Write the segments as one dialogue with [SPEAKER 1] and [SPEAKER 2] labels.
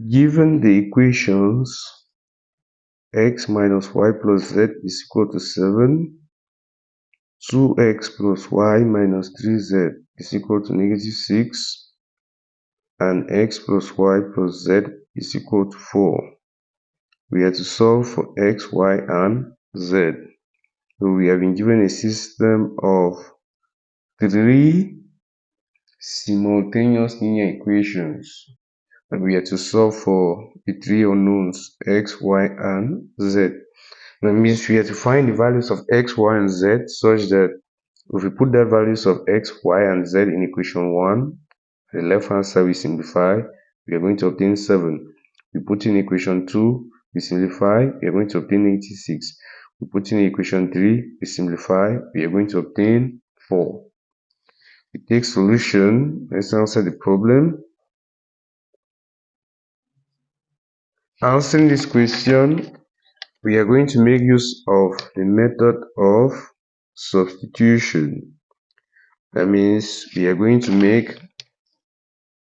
[SPEAKER 1] Given the equations x minus y plus z is equal to 7, 2x plus y minus 3z is equal to negative 6, and x plus y plus z is equal to 4. We have to solve for x, y, and z. So we have been given a system of 3 simultaneous linear equations, and we have to solve for the 3 unknowns x, y, and z. That means we have to find the values of x, y, and z such that if we put the values of x, y, and z in equation 1, the left hand side we simplify, we are going to obtain 7. We put in equation 2, we simplify, we are going to obtain negative 6. We put in equation 3, we simplify, we are going to obtain 4. We take solution. Let's answer the problem. Answering this question, we are going to make use of the method of substitution. That means we are going to make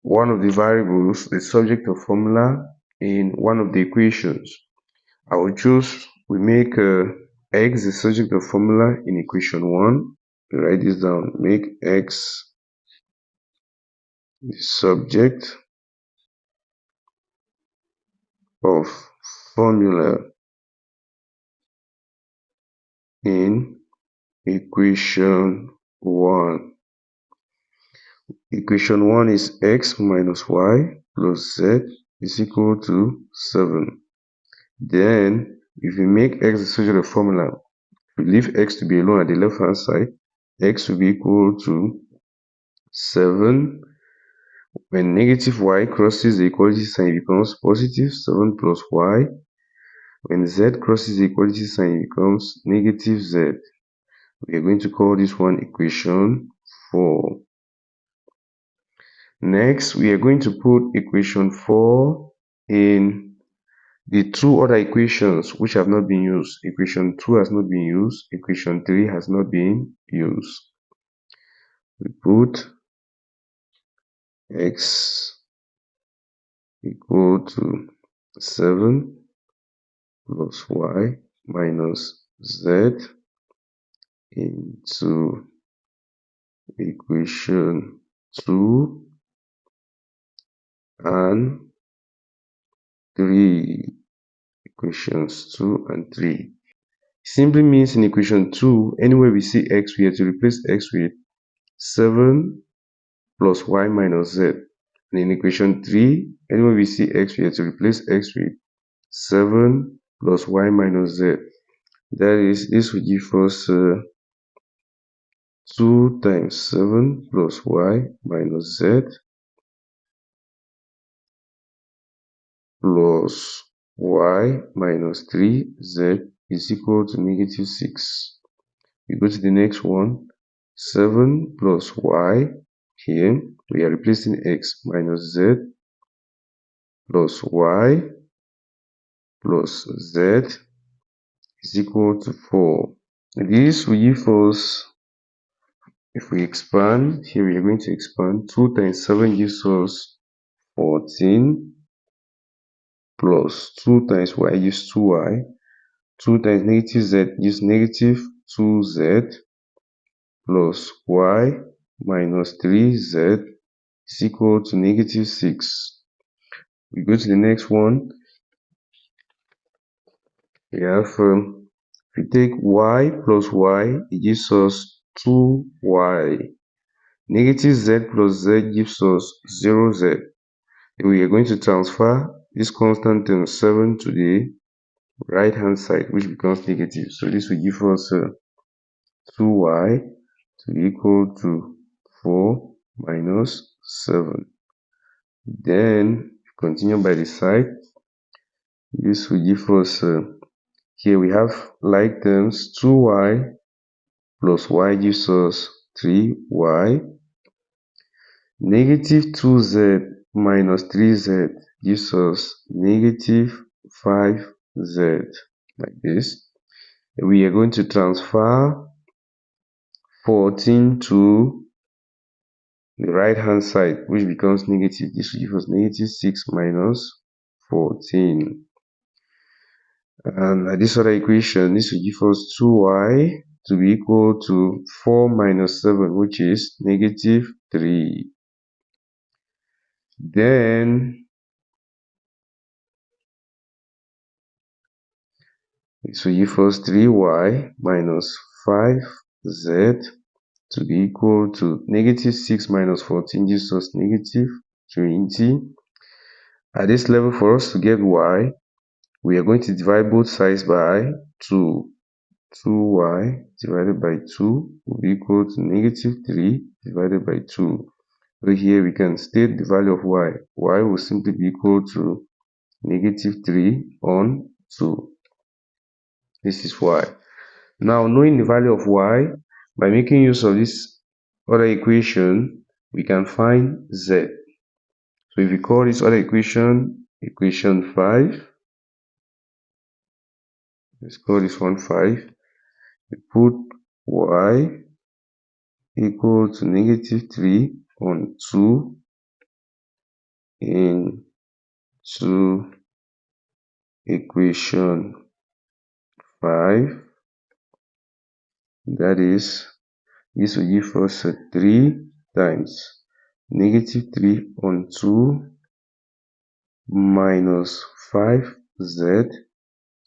[SPEAKER 1] one of the variables the subject of formula in one of the equations. I will choose, we make x the subject of formula in equation 1. Write this down. Make x the subject of formula in equation 1. Equation 1 is x minus y plus z is equal to 7. Then, if we make x the subject of formula, if we leave x to be alone at the left hand side, x will be equal to 7. When negative y crosses the equality sign, it becomes positive 7 plus y. When z crosses the equality sign, it becomes negative z. We are going to call this one equation 4. Next, we are going to put equation 4 in the two other equations which have not been used. Equation 2 has not been used. Equation 3 has not been used. We put x equal to 7 plus y minus z into equation 2 and 3. Equations 2 and 3. Simply means in equation 2, anywhere we see x, we have to replace x with 7 plus y minus z. And in equation 3, anywhere we see x, we have to replace x with 7 plus y minus z. That is, this will give us 2 times 7 plus y minus z plus y minus 3z is equal to negative 6. We go to the next one. 7 plus y. Here we are replacing x minus z plus y plus z is equal to 4. This will give us, if we expand, here we are going to expand. 2 times 7 gives us 14 plus 2 times y gives 2y. 2 times negative z gives negative 2z plus y minus 3z is equal to negative 6. We go to the next one. We have, if we take y plus y, it gives us 2y. Negative z plus z gives us 0z. We are going to transfer this constant term 7 to the right hand side, which becomes negative. So this will give us 2y to equal to 4 minus 7. Then continue by the side. This will give us, here we have like terms, 2y plus y gives us 3y. Negative 2z minus 3z gives us negative 5z, like this. We are going to transfer 14 to the right hand side, which becomes negative. This will give us negative 6 minus 14. And this other equation, this will give us 2y to be equal to 4 minus 7, which is negative 3. Then this will give us 3y minus 5z to be equal to negative 6 minus 14 gives us negative 20. At this level, for us to get y, we are going to divide both sides by 2. 2y divided by 2 will be equal to negative 3 divided by 2. So here we can state the value of y. Y will simply be equal to negative 3 on 2. This is y. Now, knowing the value of y, by making use of this other equation, we can find z. So if we call this other equation, equation 5, let's call this one 5, we put y equal to negative 3 on 2 into equation 5. That is, this will give us 3 times negative 3 on 2 minus 5z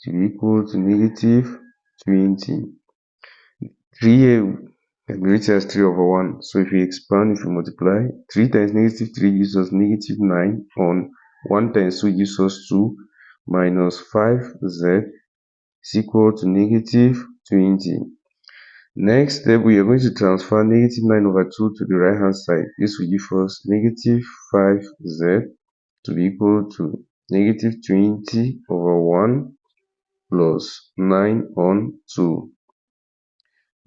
[SPEAKER 1] to be equal to negative 20. 3 here can be written as 3 over 1. So if we expand, if we multiply, 3 times negative 3 gives us negative 9 on 1 times 2 gives us 2 minus 5z is equal to negative 20. Next step, we are going to transfer negative 9 over 2 to the right hand side. This will give us negative 5z to be equal to negative 20 over 1 plus 9 on 2.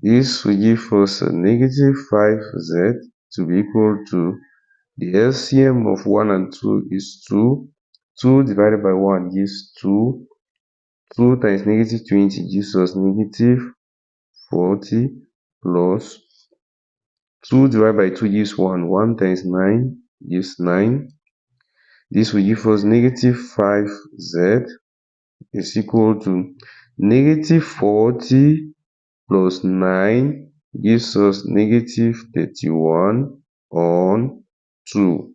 [SPEAKER 1] This will give us a negative 5z to be equal to the LCM of 1 and 2 is 2. 2 divided by 1 gives 2. 2 times negative 20 gives us negative 40 plus 2 divided by 2 gives 1. 1 times 9 gives 9. This will give us negative 5z is equal to negative 40 plus 9 gives us negative 31 on 2.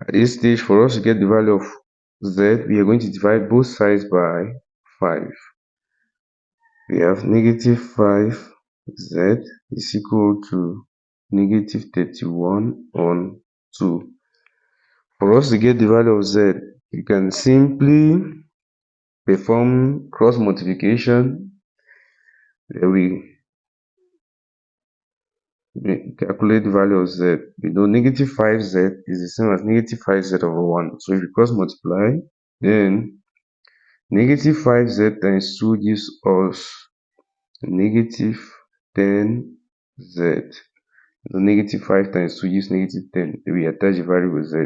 [SPEAKER 1] At this stage, for us to get the value of z, we are going to divide both sides by 5. We have negative 5z is equal to negative 31 on 2. For us to get the value of z, you can simply perform cross multiplication. Then we calculate the value of z. We know negative 5z is the same as negative 5z over 1. So if we cross multiply, then negative 5z times 2 gives us negative 10z. So negative 5 times 2 gives negative 10. Then we attach the variable z.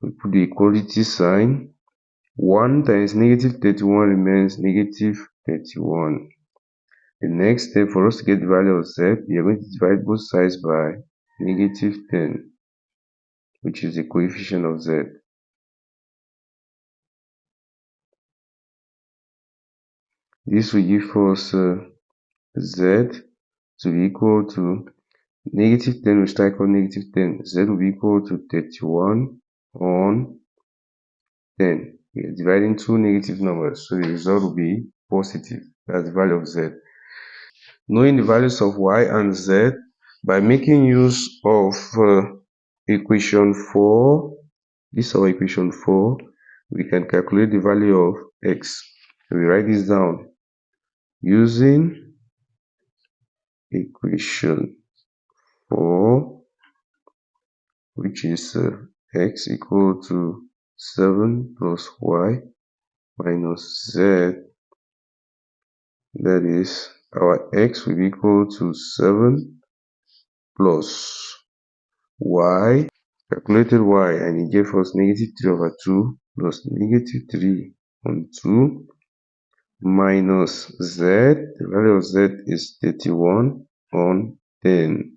[SPEAKER 1] We put the equality sign. 1 times negative 31 remains negative 31. The next step, for us to get the value of z, we are going to divide both sides by negative 10, which is the coefficient of z. This will give us z to be equal to negative 10 will strike on negative 10. Z will be equal to 31 on 10. We are dividing two negative numbers, so the result will be positive. That's the value of z. Knowing the values of y and z, by making use of equation 4, this is our equation 4, we can calculate the value of x. So we write this down using equation 4, which is x equal to 7 plus y minus z. That is, our x will be equal to 7 plus y. Calculated y, and it gave us negative 3 over 2 plus negative 3 on 2 minus z. The value of z is 31 on 10.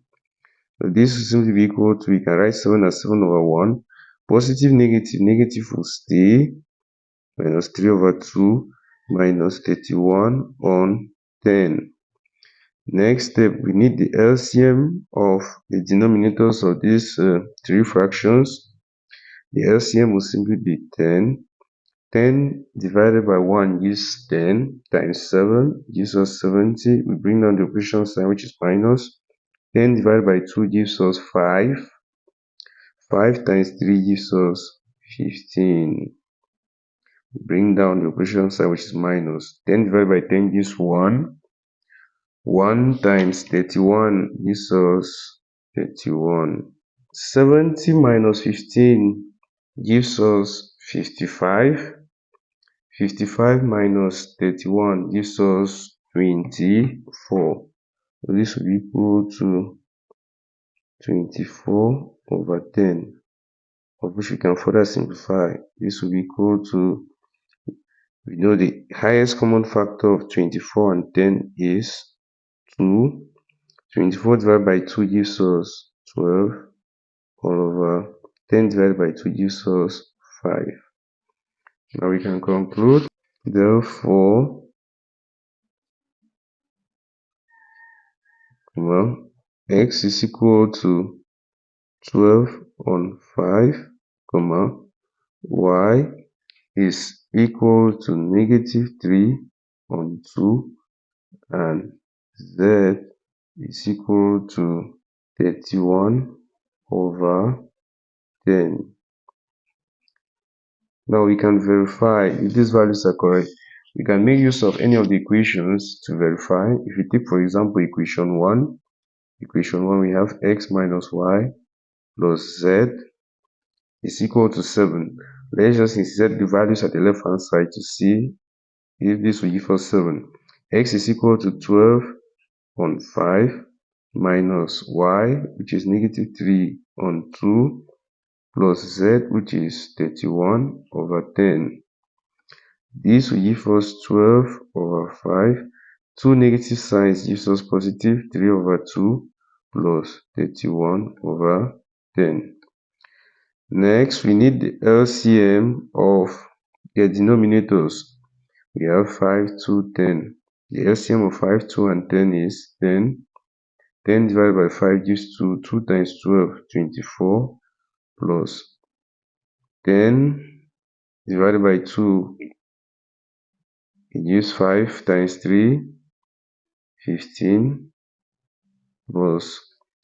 [SPEAKER 1] So this will simply be equal to, we can write 7 as 7 over 1, Positive, negative will stay. Minus 3 over 2 minus 31 on 10. Next step, we need the LCM of the denominators of these three fractions. The LCM will simply be 10. 10 divided by 1 gives 10 times 7 gives us 70. We bring down the operation sign, which is minus. 10 divided by 2 gives us 5. 5 times 3 gives us 15. Bring down the operation sign, which is minus. 10 divided by 10 gives 1. 1 times 31 gives us 31. 70 minus 15 gives us 55. 55 minus 31 gives us 24. So this will be equal to 24 over 10, of which we can further simplify. This will be equal to, we know the highest common factor of 24 and 10 is 2. 24 divided by 2 gives us 12, all over 10 divided by 2 gives us 5. Now we can conclude. Therefore, x is equal to 12 on 5, y is equal to negative 3 on 2, and z is equal to 31 over 10. Now we can verify if these values are correct. We can make use of any of the equations to verify. If you take, for example, equation 1, we have x minus y plus z is equal to 7. Let's just insert the values at the left hand side to see if this will give us 7. X is equal to 12 on 5 minus y, which is negative 3 on 2, plus z, which is 31 over 10. This will give us 12 over 5. Two negative signs gives us positive 3 over 2 plus 31 over 10. Next, we need the LCM of the denominators. We have 5, 2, 10. The LCM of 5, 2, and 10 is 10. 10 divided by 5 gives 2. 2 times 12, 24, plus 10 divided by 2, it gives 5 times 3, 15, plus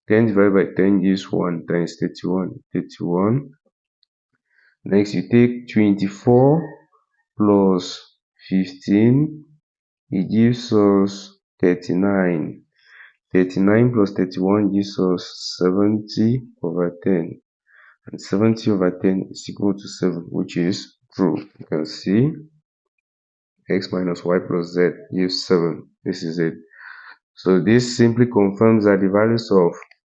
[SPEAKER 1] 10 divided by 10 gives 1 times 31, 31. Next, you take 24 plus 15, it gives us 39. 39 plus 31 gives us 70 over 10. And 70 over 10 is equal to 7, which is true. You can see x minus y plus z gives 7. This is it. So this simply confirms that the values of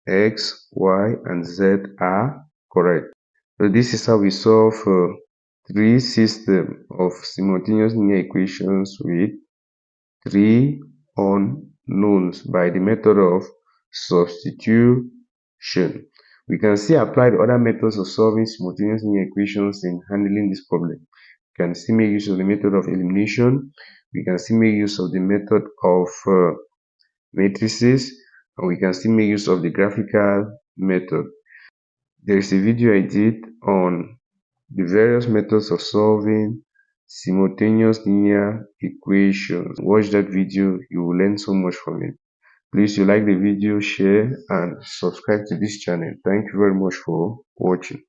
[SPEAKER 1] x, y, and z are correct. So this is how we solve three systems of simultaneous linear equations with three unknowns by the method of substitution. We can still apply the other methods of solving simultaneous linear equations in handling this problem. We can still make use of the method of elimination. We can still make use of the method of matrices, and we can still make use of the graphical method. There is a video I did on the various methods of solving simultaneous linear equations. Watch that video, you will learn so much from it. Please, you like the video, share and subscribe to this channel. Thank you very much for watching.